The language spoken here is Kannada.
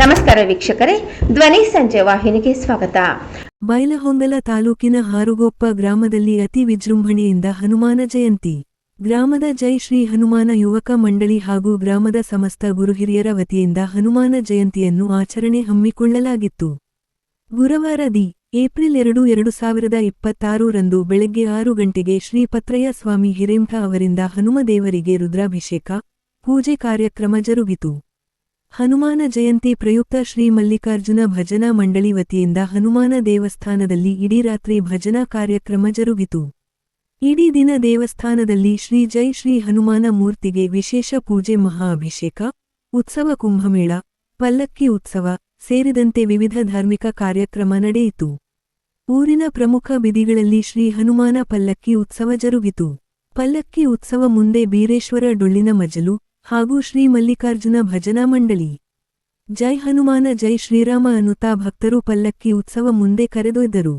ನಮಸ್ಕಾರ ವೀಕ್ಷಕರೇ, ಧ್ವನಿ ಸಂಜೆ ವಾಹಿನಿಗೆ ಸ್ವಾಗತ. ಬೈಲಹೊಂಗಲ ತಾಲೂಕಿನ ಹಾರುಗೊಪ್ಪ ಗ್ರಾಮದಲ್ಲಿ ಅತಿ ವಿಜೃಂಭಣೆಯಿಂದ ಹನುಮಾನ ಜಯಂತಿ. ಗ್ರಾಮದ ಜೈ ಶ್ರೀ ಹನುಮಾನ ಯುವಕ ಮಂಡಳಿ ಹಾಗೂ ಗ್ರಾಮದ ಸಮಸ್ತ ಗುರುಹಿರಿಯರ ವತಿಯಿಂದ ಹನುಮಾನ ಜಯಂತಿಯನ್ನು ಆಚರಣೆ ಹಮ್ಮಿಕೊಳ್ಳಲಾಗಿತ್ತು. ಗುರುವಾರ ಏಪ್ರಿಲ್ 2, 2026 ರಂದು ಬೆಳಗ್ಗೆ 6 ಗಂಟೆಗೆ ಶ್ರೀ ಪತ್ರಯ್ಯ ಸ್ವಾಮಿ ಹಿರೇಮಠ ಅವರಿಂದ ಹನುಮದೇವರಿಗೆ ರುದ್ರಾಭಿಷೇಕ, ಪೂಜೆ ಕಾರ್ಯಕ್ರಮ ಜರುಗಿತು. ಹನುಮಾನ ಜಯಂತಿ ಪ್ರಯುಕ್ತ ಶ್ರೀ ಮಲ್ಲಿಕಾರ್ಜುನ ಭಜನಾ ಮಂಡಳಿ ವತಿಯಿಂದ ಹನುಮಾನ ದೇವಸ್ಥಾನದಲ್ಲಿ ಇಡೀ ರಾತ್ರಿ ಭಜನಾ ಕಾರ್ಯಕ್ರಮ ಜರುಗಿತು. ಇಡೀ ದಿನ ದೇವಸ್ಥಾನದಲ್ಲಿ ಶ್ರೀ ಜೈ ಶ್ರೀ ಹನುಮಾನ ಮೂರ್ತಿಗೆ ವಿಶೇಷ ಪೂಜೆ, ಮಹಾ ಅಭಿಷೇಕ, ಉತ್ಸವ, ಕುಂಭಮೇಳ, ಪಲ್ಲಕ್ಕಿ ಉತ್ಸವ ಸೇರಿದಂತೆ ವಿವಿಧ ಧಾರ್ಮಿಕ ಕಾರ್ಯಕ್ರಮ ನಡೆಯಿತು. ಊರಿನ ಪ್ರಮುಖ ಬೀದಿಗಳಲ್ಲಿ ಶ್ರೀ ಹನುಮಾನ ಪಲ್ಲಕ್ಕಿ ಉತ್ಸವ ಜರುಗಿತು. ಪಲ್ಲಕ್ಕಿ ಉತ್ಸವ ಮುಂದೆ ಬೀರೇಶ್ವರ ಡೊಳ್ಳಿನ ಮಜಲು ಹಾಗೂ ಶ್ರೀ ಮಲ್ಲಿಕಾರ್ಜುನ ಭಜನಾ ಮಂಡಳಿ ಜೈ ಹನುಮಾನ ಜೈ ಶ್ರೀರಾಮ ಅನ್ನುತ್ತಾ ಭಕ್ತರು ಪಲ್ಲಕ್ಕಿ ಉತ್ಸವ ಮುಂದೆ ಕರೆದೊಯ್ದರು.